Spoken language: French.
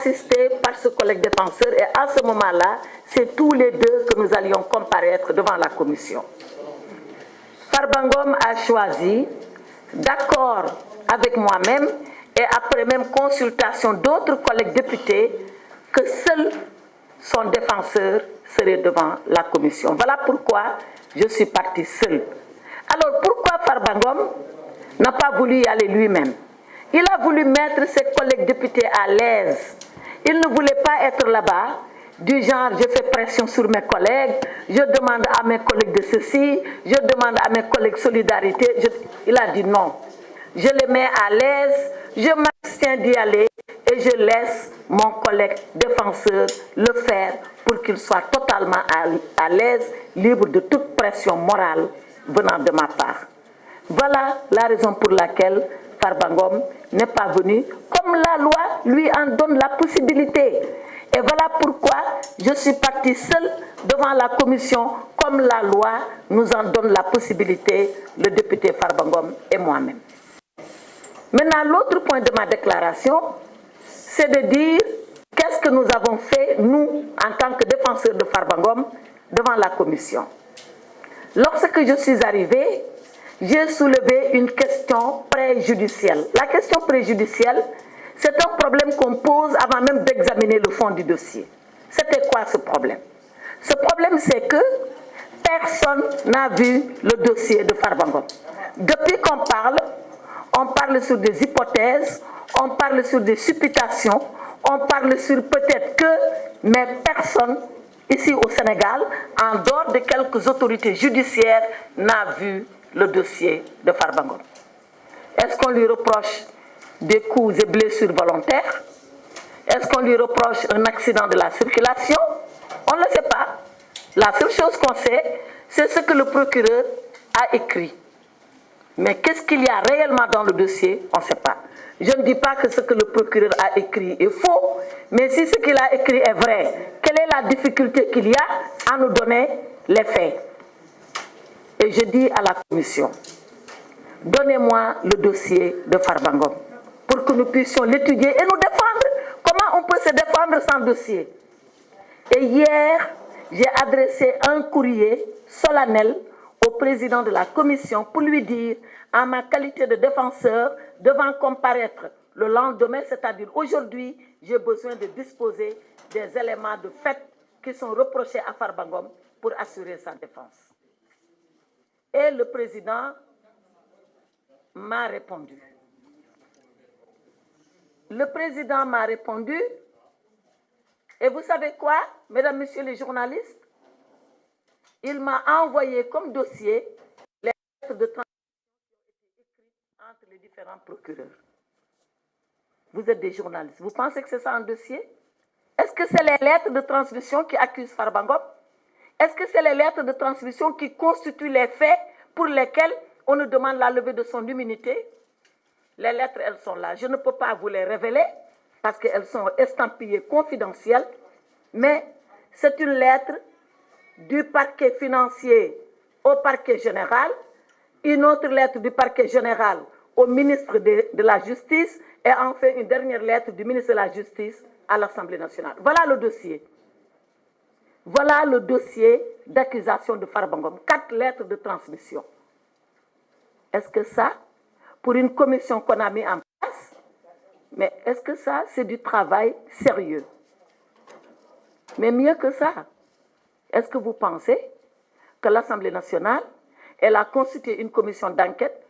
assisté par ce collègue défenseur et à ce moment-là, c'est tous les deux que nous allions comparaître devant la commission. Farba Ngom a choisi, d'accord avec moi-même et après même consultation d'autres collègues députés, que seul son défenseur serait devant la commission. Voilà pourquoi je suis partie seule. Alors pourquoi Farba Ngom n'a pas voulu y aller lui-même? Il a voulu mettre ses collègues députés à l'aise. Il ne voulait pas être là-bas, du genre je fais pression sur mes collègues, je demande à mes collègues de ceci, je demande à mes collègues solidarité. Il a dit non. Je les mets à l'aise, je m'abstiens d'y aller et je laisse mon collègue défenseur le faire pour qu'il soit totalement à l'aise, libre de toute pression morale venant de ma part. Voilà la raison pour laquelle Farba Ngom n'est pas venu, comme la loi lui en donne la possibilité. Et voilà pourquoi je suis partie seule devant la commission, comme la loi nous en donne la possibilité, le député Farba Ngom et moi-même. Maintenant, l'autre point de ma déclaration, c'est de dire qu'est-ce que nous avons fait, nous, en tant que défenseurs de Farba Ngom, devant la commission. Lorsque je suis arrivée, j'ai soulevé une question préjudicielle. La question préjudicielle, c'est un problème qu'on pose avant même d'examiner le fond du dossier. C'était quoi ce problème? Ce problème, c'est que personne n'a vu le dossier de Farba Ngom. Depuis qu'on parle, on parle sur des hypothèses, on parle sur des supputations, on parle sur peut-être que, mais personne ici au Sénégal, en dehors de quelques autorités judiciaires, n'a vu le dossier de Farba Ngom. Est-ce qu'on lui reproche des coups et blessures volontaires? Est-ce qu'on lui reproche un accident de la circulation? On ne le sait pas. La seule chose qu'on sait, c'est ce que le procureur a écrit. Mais qu'est-ce qu'il y a réellement dans le dossier? On ne sait pas. Je ne dis pas que ce que le procureur a écrit est faux, mais si ce qu'il a écrit est vrai, quelle est la difficulté qu'il y a à nous donner les faits? Et je dis à la commission, donnez-moi le dossier de Farba Ngom pour que nous puissions l'étudier et nous défendre. Comment on peut se défendre sans dossier? Et hier, j'ai adressé un courrier solennel au président de la commission pour lui dire, en ma qualité de défenseur, devant comparaître le lendemain, c'est-à-dire aujourd'hui, j'ai besoin de disposer des éléments de fait qui sont reprochés à Farba Ngom pour assurer sa défense. Et le président m'a répondu. Le président m'a répondu, et vous savez quoi, mesdames, messieurs les journalistes? Il m'a envoyé comme dossier les lettres de transmission écrites entre les différents procureurs. Vous êtes des journalistes, vous pensez que c'est ça un dossier? Est-ce que c'est les lettres de transmission qui accusent Farba Ngom? Est-ce que c'est les lettres de transmission qui constituent les faits pour lesquels on nous demande la levée de son immunité? Les lettres, elles sont là. Je ne peux pas vous les révéler parce qu'elles sont estampillées confidentielles, mais c'est une lettre du parquet financier au parquet général, une autre lettre du parquet général au ministre de la Justice et enfin une dernière lettre du ministre de la Justice à l'Assemblée nationale. Voilà le dossier. Voilà le dossier d'accusation de Farba Ngom. 4 lettres de transmission. Est-ce que ça, pour une commission qu'on a mis en place, mais est-ce que ça, c'est du travail sérieux? Mais mieux que ça, est-ce que vous pensez que l'Assemblée nationale, elle a constitué une commission d'enquête